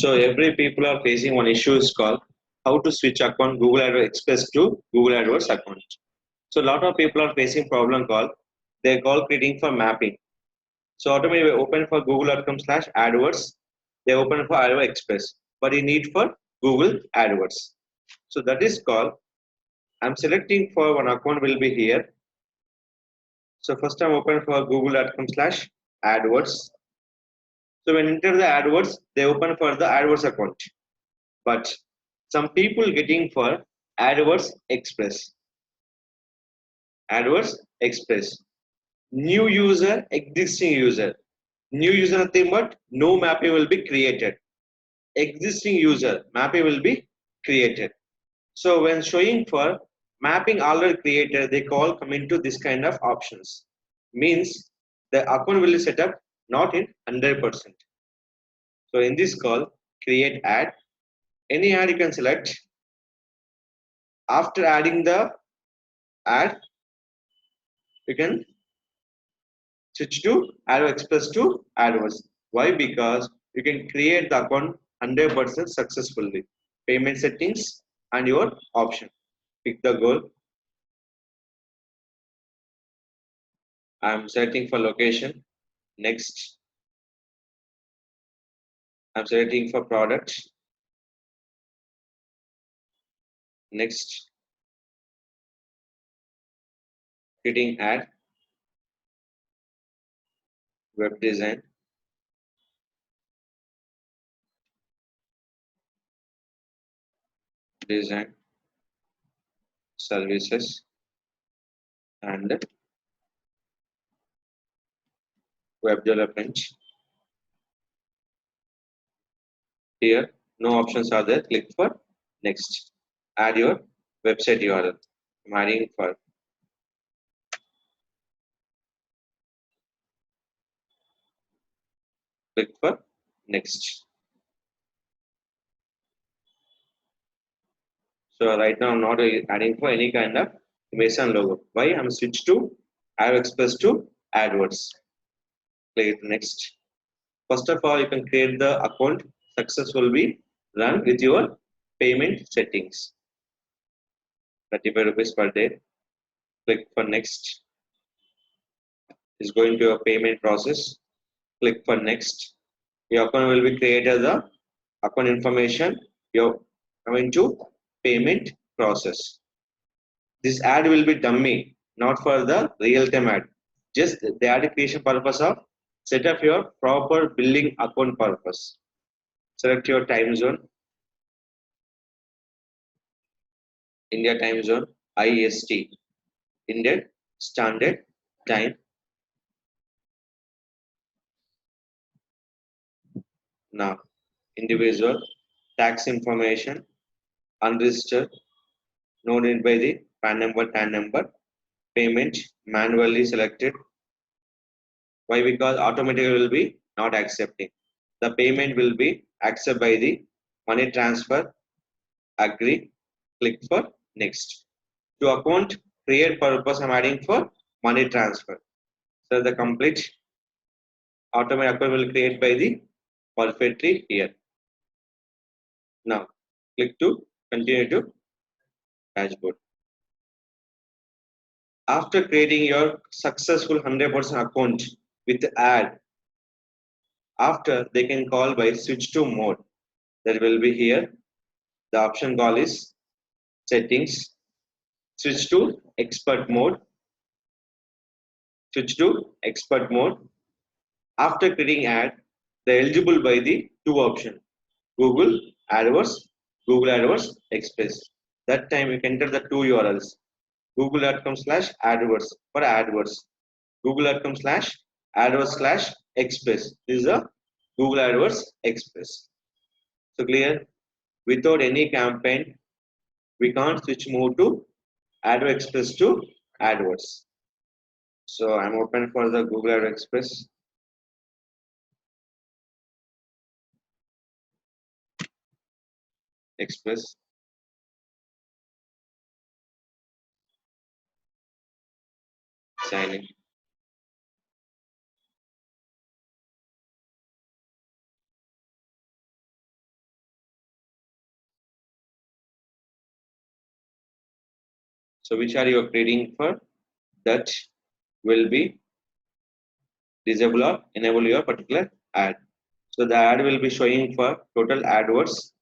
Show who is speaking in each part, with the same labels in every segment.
Speaker 1: So every people are facing one issue is called how to switch account Google AdWords Express to Google AdWords account. So a lot of people are facing problem called they call creating for mapping. So automatically we open for google.com/AdWords. They open for AdWords Express, but you need for Google AdWords. So that is called I'm selecting for one account will be here. So first I'm open for google.com/AdWords. So when enter the AdWords, they open for the AdWords account. But some people getting for AdWords Express. AdWords Express. New user, existing user. New user nothing but no mapping will be created. Existing user mapping will be created. So when showing for mapping already created, they call come into this kind of options. Means the account will be set up not in 100%. So in this call, create ad. Any ad you can select. After adding the ad, you can switch to AdWords Express to AdWords. Why? Because you can create the account 100% successfully. Payment settings and your option. Pick the goal. I'm selecting for location. Next. I'm selecting for product. Next. Hitting add. Web design. Design. Services. And web development. Here, no options are there. Click for next. Add your website URL. I'm adding for click for next. So right now I'm not adding for any kind of image and logo. Why? I'm switched to AdWords Express to AdWords. Click next. First of all, you can create the account successfully run with your payment settings. 35 rupees per day. Click for next. Is going to a payment process. Click for next. Your account will be created the account information. You're going to payment process. This ad will be dummy, not for the real-time ad. Just the ad creation purpose of set up your proper billing account purpose. Select your time zone. India time zone, IST, Indian Standard Time. Now, individual, tax information, unregistered, no need by the PAN number, TAN number, payment manually selected. Why? Because automatically will be not accepting. The payment will be accepted by the money transfer, agree, click for next. To account create purpose, I'm adding for money transfer. So the complete automatic account will create by the perfectly here. Now click to continue to dashboard. After creating your successful 100% account with ad, after they can call by switch to mode. That will be here. The option call is settings. Switch to expert mode. Switch to expert mode. After creating ad, they are eligible by the two options. Google AdWords, Google AdWords Express. That time you can enter the two URLs. Google.com/AdWords for AdWords. Google.com/AdWords/Express. This is a Google AdWords Express. So clear? Without any campaign, we can't switch move to AdWords Express to AdWords. So I'm open for the Google AdWords Express. Express. Sign in. So which are you creating for? That will be disable or enable your particular ad. So the ad will be showing for total AdWords.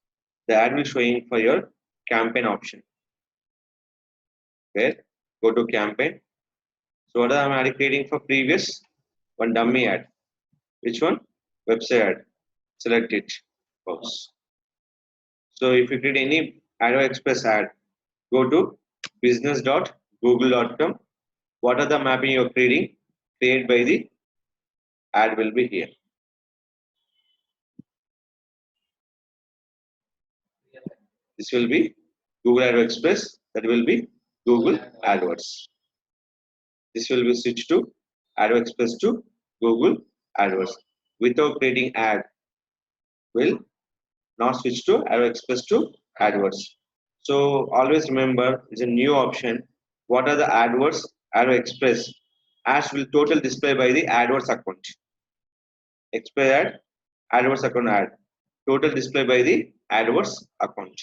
Speaker 1: The ad will showing for your campaign option. Where go to campaign. So what am I creating for previous? One dummy ad. Which one? Website ad. Select it. Pause. So if you create any AdWords ad, go to business.google.com. What are the mapping you're creating? Create by the ad will be here. This will be Google AdWords Express. That will be Google AdWords. This will be switched to AdWords Express to Google AdWords. Without creating ad, will not switch to AdWords Express to AdWords. So always remember, it's a new option. What are the AdWords? AdWords Express. Ads will total display by the AdWords account. Express ad, AdWords account ad. Total display by the AdWords account.